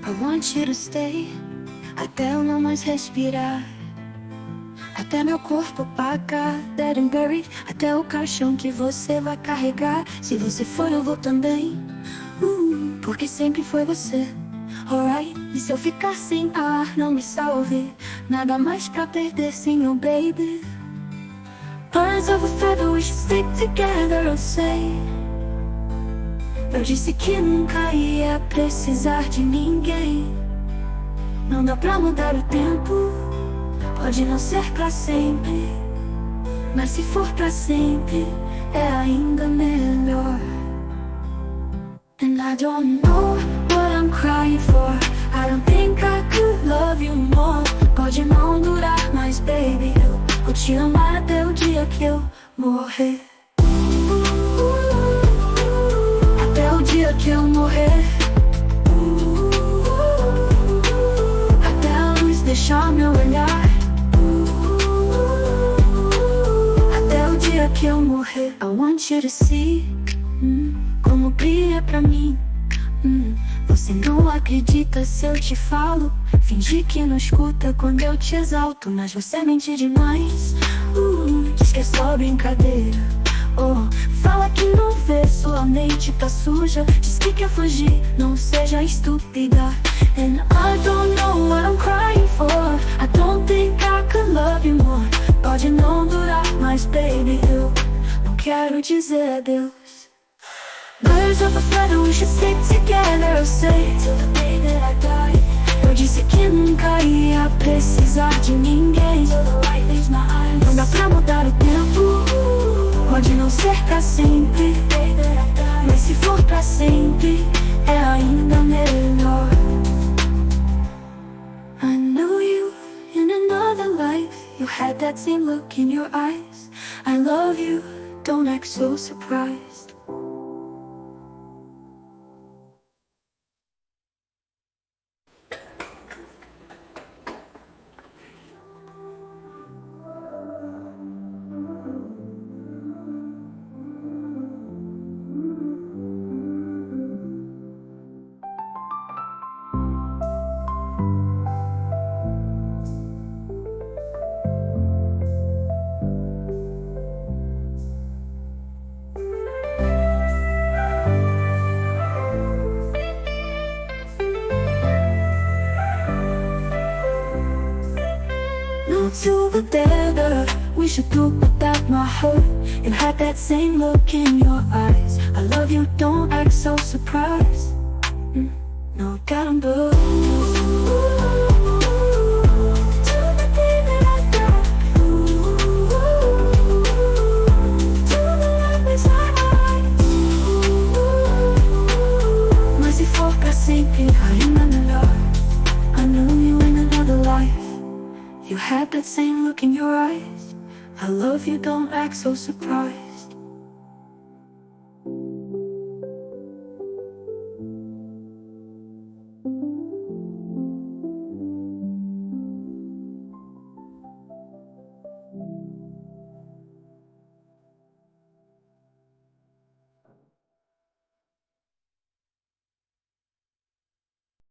I want you to stay até eu não mais respirar, até meu corpo apagar, dead and buried, até o caixão que você vai carregar. Se você for, eu vou também, porque sempre foi você. Alright, e se eu ficar sem ar, não me salve, nada mais pra perder, sim, oh baby. Birds of a feather, we should stick together, eu sei. Eu disse que nunca ia precisar de ninguém. Não dá pra mudar o tempo, pode não ser pra sempre, mas se for pra sempre, é ainda melhor. And I don't know what I'm crying for, I don't think I could love you more. Pode não durar, mas baby, eu vou te amar até o dia que eu morrer. Até o dia que eu morrer. Até a luz deixar meu olhar. Até o dia que eu morrer. I want you to see como brilha pra mim. Você não acredita se eu te falo, finge que não escuta quando eu te exalto, mas você mente demais. Diz que é só brincadeira. Fala que não vê, sua mente tá suja. Diz que quer fugir, não seja estúpida. And I don't know what I'm crying for, I don't think I could love you more. Pode não durar, mas baby, eu não quero dizer adeus. Birds of a feather, we should stick together, eu sei, till the day that I die. Eu disse que nunca ia precisar de ninguém, till the light leaves my eyes. Não dá pra mudar o tempo, pode não ser pra sempre, mas se for pra sempre, é ainda melhor. I knew you in another life, you had that same look in your eyes. I love you, don't act so surprised. To the dead, we should do without my hurt. You had that same look in your eyes. I love you, don't act so surprised. No doubt I'm blue. Till the day that I die. Till the light is my eyes. Mas se for pra sempre, ainda melhor. I knew you in another life, you had that same look in your eyes. I love you, don't act so surprised.